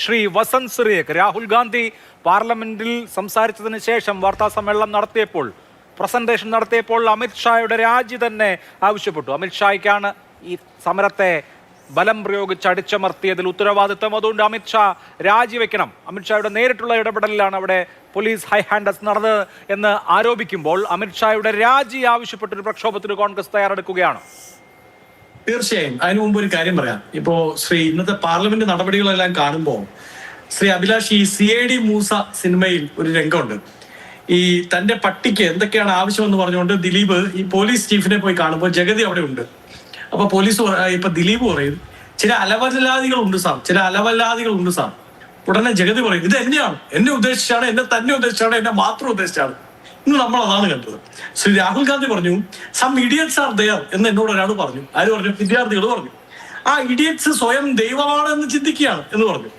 ശ്രീ വസന്ത് സിറിയക് രാഹുൽ ഗാന്ധി പാർലമെന്റിൽ സംസാരിച്ചതിന് ശേഷം വാർത്താ സമ്മേളനം നടത്തിയപ്പോൾ പ്രസന്റേഷൻ നടത്തിയപ്പോൾ അമിത്ഷായുടെ രാജി തന്നെ ആവശ്യപ്പെട്ടു. അമിത്ഷായ്ക്കാണ് ഈ സമരത്തെ ബലം പ്രയോഗിച്ച് അടിച്ചമർത്തിയതിൽ ഉത്തരവാദിത്വം. അതുകൊണ്ട് അമിത്ഷാ രാജിവെക്കണം. അമിത്ഷായുടെ നേരിട്ടുള്ള ഇടപെടലിലാണ് അവിടെ പോലീസ് ഹൈ ഹാൻഡസ് നടന്നത് എന്ന് ആരോപിക്കുമ്പോൾ അമിത്ഷായുടെ രാജി ആവശ്യപ്പെട്ടൊരു പ്രക്ഷോഭത്തിന് കോൺഗ്രസ് തയ്യാറെടുക്കുകയാണ്. തീർച്ചയായും. അതിനു മുമ്പ് ഒരു കാര്യം പറയാം. ഇപ്പോ ഇന്നത്തെ പാർലമെന്റ് നടപടികളെല്ലാം കാണുമ്പോൾ അഭിലാഷ് ഈ CID മൂസ സിനിമയിൽ ഒരു രംഗമുണ്ട്. ഈ തന്റെ പട്ടിക്ക് എന്തൊക്കെയാണ് ആവശ്യമെന്ന് പറഞ്ഞുകൊണ്ട് ദിലീപ് ഈ പോലീസ് ചീഫിനെ പോയി കാണുമ്പോൾ ജഗതി അവിടെ ഉണ്ട്. അപ്പൊ ദിലീപ് പറയും ചില അലവലാദികളുണ്ട് സാർ. ഉടനെ ജഗതി പറയും ഇത് എന്നെയാണ്, എന്നെ ഉദ്ദേശിച്ചാണ്, എന്നെ തന്നെ ഉദ്ദേശിച്ചാണ്, എന്നെ മാത്രം ഉദ്ദേശിച്ചാണ്. ഇന്ന് നമ്മൾ അതാണ് കണ്ടത്. രാഹുൽ ഗാന്ധി പറഞ്ഞു സം ഇഡിയറ്റ്സ് ആർ ദയർ എന്ന് എന്നോട് ഒരാൾ പറഞ്ഞു. ആര് പറഞ്ഞു? വിദ്യാർത്ഥികൾ പറഞ്ഞു. ആ ഇഡിയറ്റ്സ് സ്വയം ദൈവമാണ് എന്ന് ചിന്തിക്കുകയാണ് എന്ന് പറഞ്ഞു.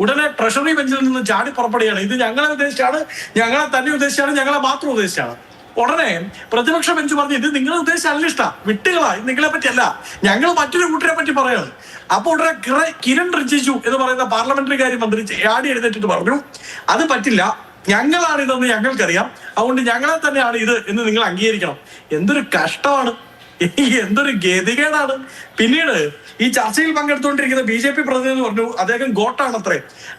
ഉടനെ ട്രഷറി ബെഞ്ചിൽ നിന്ന് ചാടി പുറപ്പെടുകയാണ്. ഇത് ഞങ്ങളെ ഉദ്ദേശിച്ചാണ്, ഞങ്ങളെ തന്നെ ഉദ്ദേശിച്ചാണ്, ഞങ്ങളെ മാത്രം ഉദ്ദേശിച്ചാണ്. ഉടനെ പ്രതിപക്ഷ ബെഞ്ച് പറഞ്ഞു ഇത് നിങ്ങളെ ഉദ്ദേശിച്ചല്ല, ഇഷ്ട വിട്ടുകളാ, ഇത് നിങ്ങളെ പറ്റിയല്ല, ഞങ്ങൾ മറ്റൊരു കൂട്ടരെ പറ്റി പറയാണ്. അപ്പൊ ഉടനെ കിരൺ റിജിജു എന്ന് പറയുന്ന പാർലമെന്ററി കാര്യ മന്ത്രി ആടി എഴുന്നേറ്റിട്ട് പറഞ്ഞു അത് പറ്റില്ല, ഞങ്ങളാണ് ഇതെന്ന് ഞങ്ങൾക്കറിയാം, അതുകൊണ്ട് ഞങ്ങളെ തന്നെയാണ് ഇത് എന്ന് നിങ്ങൾ അംഗീകരിക്കണം. എന്തൊരു കഷ്ടമാണ്, എന്തൊരു ഗതികേടാണ്. പിന്നീട് ഈ ചർച്ചയിൽ പങ്കെടുത്തുകൊണ്ടിരിക്കുന്ന BJP പ്രതിനിധി പറഞ്ഞു അദ്ദേഹം ഗോട്ടാണത്രേ.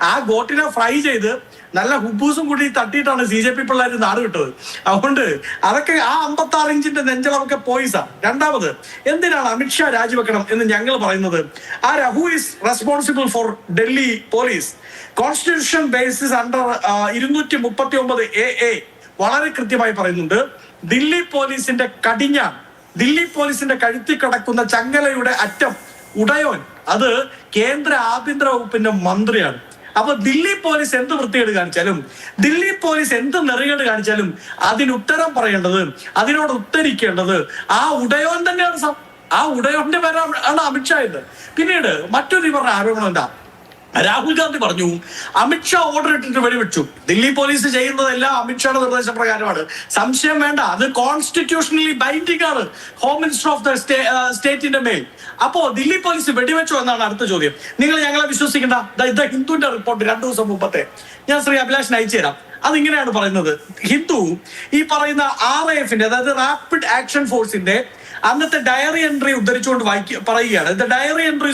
ആ ഗോട്ടിനെ ഫ്രൈ ചെയ്ത് നല്ല ഹുബൂസും കൂടി തട്ടിയിട്ടാണ് CJP പിള്ളേർ നാട് വിട്ടത്. അതുകൊണ്ട് അതൊക്കെ ആ 56 ഇഞ്ചിന്റെ നെഞ്ചളവൊക്കെ പോയി സാർ. രണ്ടാമത് എന്തിനാണ് അമിത്ഷാ രാജിവെക്കണം എന്ന് ഞങ്ങൾ പറയുന്നത്? Who is responsible for Delhi police? Constitution basis under 239 AA വളരെ കൃത്യമായി പറയുന്നുണ്ട് ദില്ലി പോലീസിന്റെ കഴുത്തിൽ കിടക്കുന്ന ചങ്ങലയുടെ അറ്റം ഉടയോൻ അത് കേന്ദ്ര ആഭ്യന്തര വകുപ്പിന്റെ മന്ത്രിയാണ്. അപ്പൊ ദില്ലി പോലീസ് എന്ത് വൃത്തികേട് കാണിച്ചാലും, ദില്ലി പോലീസ് എന്ത് നെറികേട് കാണിച്ചാലും അതിനുത്തരം പറയേണ്ടത്, അതിനോട് ഉത്തരിക്കേണ്ടത് ആ ഉടയോൻ തന്നെയാണ്. ആ ഉടയോന്റെ പേരാണ് അമിത്ഷാ എന്ന്. പിന്നീട് മറ്റൊരു ഇവരുടെ ആരോപണം എന്താ? രാഹുൽ ഗാന്ധി പറഞ്ഞു അമിത്ഷാ ഓർഡർ ഇട്ടിട്ട് വെടിവെച്ചു. ദില്ലി പോലീസ് ചെയ്യുന്നതെല്ലാം അമിത്ഷായുടെ നിർദ്ദേശപ്രകാരമാണ്. സംശയം വേണ്ട, അത് കോൺസ്റ്റിറ്റ്യൂഷണലി ബൈൻഡിംഗ് ആണ് ഹോം മിനിസ്റ്റർ ഓഫ് ദ സ്റ്റേറ്റിന്റെ മേൽ. അപ്പോ ദില്ലി പോലീസ് വെടിവെച്ചോ എന്നാണ് അടുത്ത ചോദ്യം. നിങ്ങൾ ഞങ്ങളെ വിശ്വസിക്കേണ്ട. ഇത് ഹിന്ദുവിന്റെ റിപ്പോർട്ട് 2 ദിവസം മുമ്പത്തെ ഞാൻ അഭിലാഷിന് അയച്ചു തരാം. അതിങ്ങനെയാണ് പറയുന്നത്. ഹിന്ദു ഈ പറയുന്ന RAF-ന്റെ അതായത് റാപ്പിഡ് ആക്ഷൻ ഫോഴ്സിന്റെ അന്നത്തെ ഡയറി എൻട്രി ഉദ്ധരിച്ചുകൊണ്ട് പറയുകയാണ്. The diary entry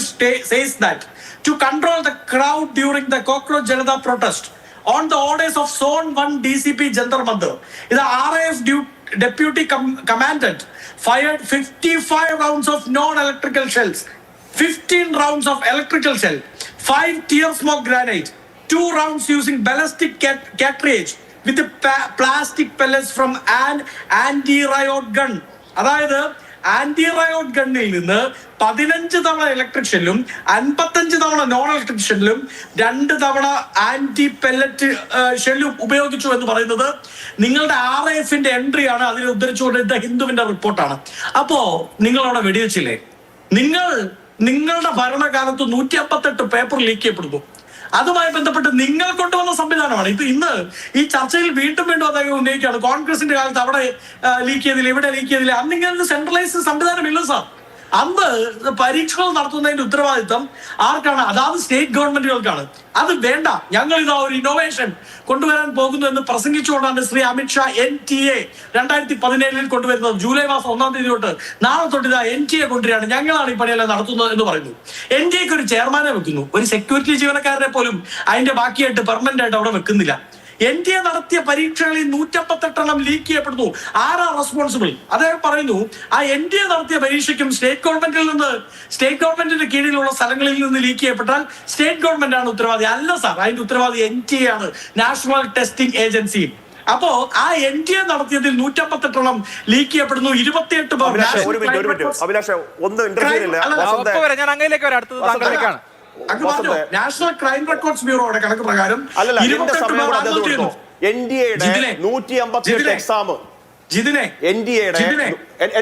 says that to control the crowd during the Cockroach Janata protest on the orders of Zone 1 DCP Jantar Mandir. The RAF deputy commandant fired 55 rounds of non-electrical shells, 15 rounds of electrical shell, 5 tear smoke grenade, 2 rounds using ballistic cartridge with the plastic pellets from an anti-riot gun. അതായത് anti-riot ഗണ്ണിൽ നിന്ന് 15 തവണ electric ഷെല്ലും 55 തവണ non electric ഷെല്ലും 2 തവണ anti pellet ഷെല്ലും ഉപയോഗിച്ചു എന്ന് പറയുന്നത് നിങ്ങളുടെ RAF-ന്റെ എൻട്രിയാണ്. അതിൽ ഉദ്ധരിച്ചുകൊണ്ട് ഹിന്ദുവിന്റെ റിപ്പോർട്ടാണ്. അപ്പോ നിങ്ങൾ അവിടെ വെടിവെച്ചില്ലേ? നിങ്ങളുടെ ഭരണകാലത്ത് 158 പേപ്പർ ലീക്ക് ചെയ്യപ്പെടുന്നു. അതുമായി ബന്ധപ്പെട്ട് നിങ്ങൾ കൊണ്ടുവന്ന സംവിധാനമാണ്. ഇന്ന് ഈ ചർച്ചയിൽ വീണ്ടും അദ്ദേഹം ഉന്നയിക്കുകയാണ് കോൺഗ്രസിന്റെ കാലത്ത് അവിടെ ലീക്ക് ചെയ്തില്ല, ഇവിടെ ലീക്ക് ചെയ്തില്ല. അന്നിങ്ങനെ സെൻട്രലൈസ്ഡ് സംവിധാനം ഇല്ല സാർ. അന്ന് പരീക്ഷകൾ നടത്തുന്നതിന്റെ ഉത്തരവാദിത്തം ആർക്കാണ്? അതാത് സ്റ്റേറ്റ് ഗവൺമെന്റുകൾക്കാണ്. അത് വേണ്ട, ഞങ്ങൾ ഇതാ ഒരു ഇന്നോവേഷൻ കൊണ്ടുവരാൻ പോകുന്നു എന്ന് പ്രസംഗിച്ചുകൊണ്ടാണ് അമിത്ഷാ NTA 2017 കൊണ്ടുവരുന്നത്. ജൂലൈ മാസം 1-ാം തീയതി തൊട്ട് നാളെ തൊട്ട് ഇതാ NTA കൊണ്ടുവരികയാണ്, ഞങ്ങളാണ് ഈ പണിയെല്ലാം നടത്തുന്നത് എന്ന് പറയുന്നു. NTAക്ക് ഒരു ചെയർമാനെ വെക്കുന്നു, ഒരു സെക്യൂരിറ്റി ജീവനക്കാരനെ പോലും അതിന്റെ ബാക്കിയായിട്ട് പെർമനന്റ് ആയിട്ട് അവിടെ വെക്കുന്നില്ല. NTA നടത്തിയ പരീക്ഷകളിൽ 158 ലീക്ക് ചെയ്യപ്പെടുന്നു. ആരാ റെസ്പോൺസിബിൾ? അദ്ദേഹം പറയുന്നു ആ NTA നടത്തിയ പരീക്ഷയ്ക്കും സ്റ്റേറ്റ് ഗവൺമെന്റിന്റെ കീഴിലുള്ള സ്ഥലങ്ങളിൽ നിന്ന് ലീക്ക് ചെയ്യപ്പെട്ടാൽ സ്റ്റേറ്റ് ഗവൺമെന്റ് ആണ് ഉത്തരവാദി. അല്ല സാർ, അതിന്റെ ഉത്തരവാദി NTA ആണ്, നാഷണൽ ടെസ്റ്റിംഗ് ഏജൻസി. അപ്പോ ആ NTA നടത്തിയതിൽ 158 ലീക്ക് ചെയ്യപ്പെടുന്നു. 28 നാഷണൽ ക്രൈം റെക്കോർഡ്സ് ബ്യൂറോയുടെ കണക്ക് പ്രകാരം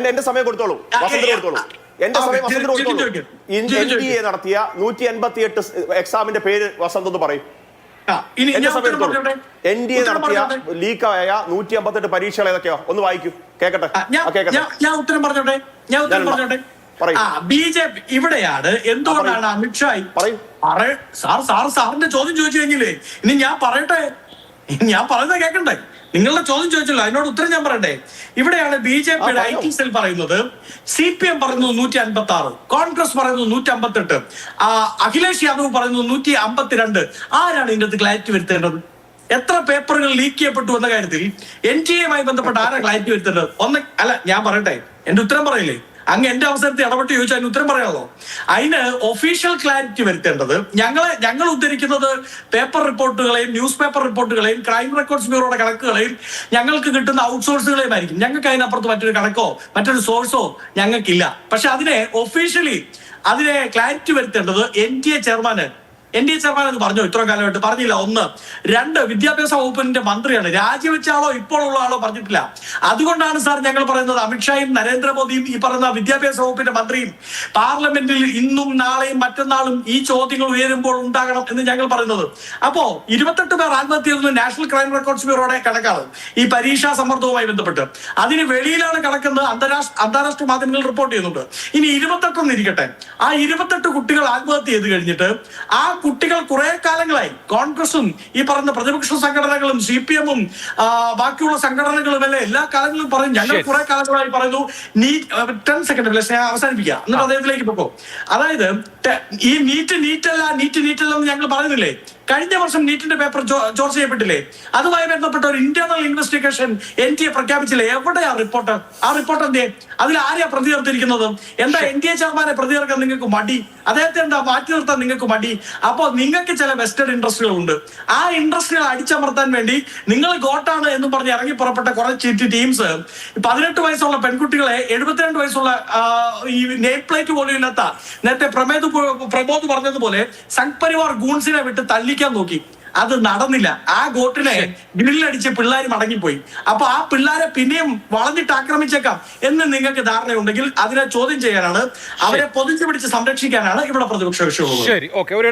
എന്റെ സമയം കൊടുത്തോളൂ, എന്റെ സമയം നടത്തിയ 158 എക്സാമിന്റെ പേര് വസന്ത് ഒന്ന് പറയും. NDA നടത്തിയ ലീക്കായ 158 പരീക്ഷകൾ ഏതൊക്കെയോ ഒന്ന് വായിക്കൂ, കേക്കട്ടെ. ഞാൻ ഉത്തരം പറഞ്ഞോട്ടെ. പറയൂ. BJP ഇവിടെയാണ് എന്തുകൊണ്ടാണ് അമിത്ഷാ പറയൂ. സാറിന്റെ ചോദ്യം ചോദിച്ചു കഴിഞ്ഞില്ലേ, ഇനി ഞാൻ പറയട്ടെ, ഞാൻ പറയുന്നത് കേൾക്കണ്ടേ? നിങ്ങളുടെ ചോദ്യം ചോദിച്ചല്ലോ, അതിനോട് ഉത്തരം ഞാൻ പറയട്ടെ. ഇവിടെയാണ് BJPയുടെ IT സെൽ പറയുന്നത്, CPM പറയുന്നത് 156, കോൺഗ്രസ് പറയുന്നത് 158, അഖിലേഷ് യാദവ് പറയുന്നത് 152. ആരാണ് ഇതിന്റെ ക്ലാരിറ്റി വരുത്തേണ്ടത്? എത്ര പേപ്പറുകൾ ലീക്ക് ചെയ്യപ്പെട്ടു എന്ന കാര്യത്തിൽ NTA ബന്ധപ്പെട്ട് ആരാ ക്ലാരിറ്റി വരുത്തേണ്ടത്? അല്ല, ഞാൻ പറയട്ടെ, എന്റെ ഉത്തരം പറയില്ലേ? അങ്ങ് എന്റെ അവസരത്തിൽ ഇടപെട്ട് ചോദിച്ചാൽ അതിന് ഉത്തരം പറയാമല്ലോ. അതിന് ഒഫീഷ്യൽ ക്ലാരിറ്റി വരുത്തേണ്ടത് ഞങ്ങൾ ഉദ്ധരിക്കുന്നത് പേപ്പർ റിപ്പോർട്ടുകളെയും ന്യൂസ് പേപ്പർ റിപ്പോർട്ടുകളെയും ക്രൈം റെക്കോർഡ്സ് ബ്യൂറോയുടെ കണക്കുകളെയും ഞങ്ങൾക്ക് കിട്ടുന്ന ഔട്ട്സോഴ്സുകളെയും ആയിരിക്കും. ഞങ്ങൾക്ക് അതിനപ്പുറത്ത് മറ്റൊരു കണക്കോ മറ്റൊരു സോഴ്സോ ഞങ്ങൾക്കില്ല. പക്ഷെ ഒഫീഷ്യലി അതിനെ ക്ലാരിറ്റി വരുത്തേണ്ടത് NTA ചെയർമാൻ എന്ന് പറഞ്ഞോ? ഇത്രയും കാലമായിട്ട് പറഞ്ഞില്ല. 1. 2, വിദ്യാഭ്യാസ വകുപ്പിന്റെ മന്ത്രിയാണ്. രാജിവെച്ച ആളോ ഇപ്പോഴുള്ള ആളോ പറഞ്ഞിട്ടില്ല. അതുകൊണ്ടാണ് സാർ ഞങ്ങൾ പറയുന്നത് അമിത്ഷായും നരേന്ദ്രമോദിയും ഈ പറയുന്ന വിദ്യാഭ്യാസ വകുപ്പിന്റെ മന്ത്രിയും പാർലമെന്റിൽ ഇന്നും നാളെയും മറ്റന്നാളും ഈ ചോദ്യങ്ങൾ ഉയരുമ്പോൾ ഉണ്ടാകണം എന്ന് ഞങ്ങൾ പറയുന്നത്. അപ്പോ 28 പേർ ആത്മഹത്യ ചെയ്തത് നാഷണൽ ക്രൈം റെക്കോർഡ്സ് ബ്യൂറോയുടെ കണക്കാണ്. ഈ പരീക്ഷാ സമ്മർദ്ദവുമായി ബന്ധപ്പെട്ട് അതിന് വെളിയിലാണ് കണക്കെന്ന് അന്താരാഷ്ട്ര മാധ്യമങ്ങൾ റിപ്പോർട്ട് ചെയ്യുന്നുണ്ട്. ഇനി 28 ഇരിക്കട്ടെ, ആ 28 കുട്ടികൾ ആത്മഹത്യ ചെയ്ത് കഴിഞ്ഞിട്ട് ആ കുട്ടികൾ കുറെ കാലങ്ങളായി കോൺഗ്രസും ഈ പറയുന്ന പ്രതിപക്ഷ സംഘടനകളും CPM-ഉം ബാക്കിയുള്ള സംഘടനകളും എല്ലാം എല്ലാ കാലങ്ങളിലും പറയും, ഞങ്ങൾ കുറെ കാലങ്ങളായി പറയുന്നു 10 സെക്കൻഡ് അവസാനിപ്പിക്കുക എന്നിട്ട് അദ്ദേഹത്തിലേക്ക് പൊക്കോ. അതായത് ഈ നീറ്റല്ല എന്ന് ഞങ്ങൾ പറയുന്നില്ലേ? കഴിഞ്ഞ വർഷം നീറ്റിന്റെ പേപ്പർ ചോർച്ച ചെയ്യപ്പെട്ടില്ലേ? അതുമായി ബന്ധപ്പെട്ട ഒരു ഇന്റേണൽ ഇൻവെസ്റ്റിഗേഷൻ NTA പ്രഖ്യാപിച്ചില്ലേ? എവിടെയാ റിപ്പോർട്ട്? ആ റിപ്പോർട്ട് എന്തേ? അതിൽ ആരെയാ പ്രതി ചേർത്തിരിക്കുന്നത്? എന്താ NTA ചെയർമാനെ പ്രതി ചേർക്കാൻ നിങ്ങൾക്ക് മടി? അദ്ദേഹത്തെ എന്താ മാറ്റി നിർത്താൻ നിങ്ങൾക്ക് മടി? അപ്പോൾ നിങ്ങൾക്ക് ചില വെസ്റ്റഡ് ഇൻട്രസ്റ്റുകൾ ഉണ്ട്. ആ ഇൻട്രസ്റ്റുകൾ അടിച്ചമർത്താൻ വേണ്ടി നിങ്ങൾ ഗോട്ടാണ് എന്ന് പറഞ്ഞ് ഇറങ്ങി പുറപ്പെട്ട കുറച്ച് ടീംസ് 18 വയസ്സുള്ള പെൺകുട്ടികളെ 72 വയസ്സുള്ള ഈ നെയിം പ്ലേറ്റ് പോലും ഇല്ലാത്ത, നേരത്തെ പ്രമോദ് പറഞ്ഞതുപോലെ സംഘ് പരിവാർ ഗൂൺസിനെ വിട്ട് തള്ളിക്കാൻ നോക്കി. അത് നടന്നില്ല. ആ ഗോട്ടിനെ ഗ്രില്ലടിച്ച് പിള്ളേർ മടങ്ങിപ്പോയി. അപ്പൊ ആ പിള്ളേരെ പിന്നെയും വളഞ്ഞിട്ട് ആക്രമിച്ചേക്കാം എന്ന് നിങ്ങൾക്ക് ധാരണയുണ്ടെങ്കിൽ അതിനെ ചോദ്യം ചെയ്യാനാണ്, അവരെ പൊതിച്ചു പിടിച്ച് സംരക്ഷിക്കാനാണ് ഇവിടെ പ്രതിപക്ഷ വിഷയമുള്ളത്. ശരി, ഓക്കെ.